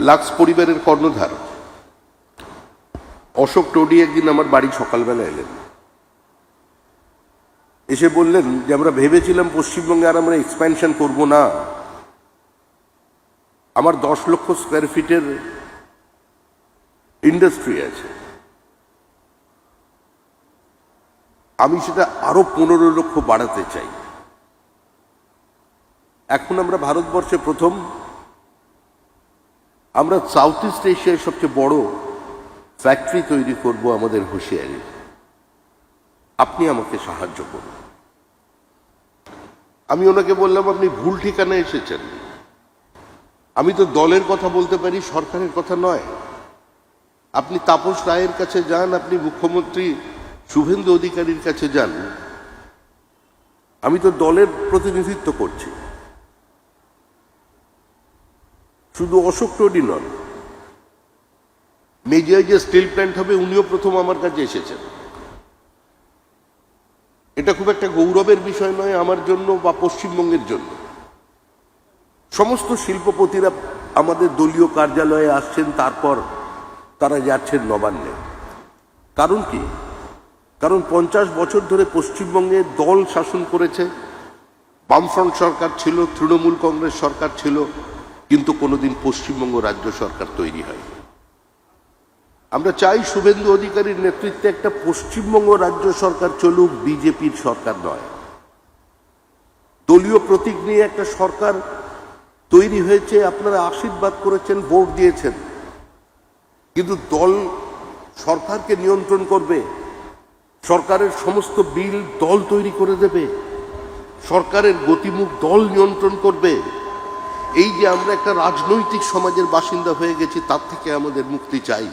Lux পরিবারের কর্ণধার অশোক টোডি একদিন আমার বাড়ি সকালবেলা এলেন, এসে বললেন যে আমরা ভেবেছিলাম পশ্চিমবঙ্গে আর আমরা এক্সপ্যানশন করব না, আমার 10 লক্ষ স্কোয়ার ফিটের ইন্ডাস্ট্রি আছে, আমি সেটা আরো 15 লক্ষ বাড়াতে চাই। এখন আমরা ভারতবর্ষে প্রথম, আমরা সাউথ ইস্ট এশিয়ার সবচেয়ে বড় ফ্যাক্টরি তৈরি করব আমাদের হুঁশিয়ারি, আপনি আমাকে সাহায্য করুন। আমি ওনাকে বললাম আপনি ভুল ঠিকানায় এসেছেন, আমি তো দলের কথা বলতে পারি, সরকারের কথা নয়। আপনি তাপস রায়ের কাছে যান, আপনি মুখ্যমন্ত্রী শুভেন্দু অধিকারীর কাছে যান, আমি তো দলের প্রতিনিধিত্ব করছি। শুধু অশোক টোডি নন, মেজিয়ায় যে স্টিল প্ল্যান্ট হবে উনিও প্রথম আমার কাছে এসেছেন। এটা খুব একটা গৌরবের বিষয় নয় আমার জন্য বা পশ্চিমবঙ্গের জন্য। সমস্ত শিল্পপতিরা আমাদের দলীয় কার্যালয়ে আসছেন, তারপর তারা যাচ্ছেন নবান্নে। কারণ কি? কারণ 50 বছর ধরে পশ্চিমবঙ্গে দল শাসন করেছে, বামফ্রন্ট সরকার ছিল, তৃণমূল কংগ্রেস সরকার ছিল, কিন্তু কোনোদিন পশ্চিমবঙ্গ রাজ্য সরকার তৈরি হয়। আমরা চাই শুভেন্দু অধিকারীর নেতৃত্বে একটা পশ্চিমবঙ্গ রাজ্য সরকার চলুক, বিজেপির সরকার নয়। দলীয় প্রতীক নিয়ে একটা সরকার তৈরি হয়েছে, আপনারা আশীর্বাদ করেছেন, ভোট দিয়েছেন, কিন্তু দল সরকারকে নিয়ন্ত্রণ করবে, সরকারের সমস্ত বিল দল তৈরি করে দেবে, সরকারের গতিমুখ দল নিয়ন্ত্রণ করবে। এই যে আমরা একটা রাজনৈতিক সমাজের বাসিন্দা হয়ে গেছি, তার থেকে আমাদের মুক্তি চাই।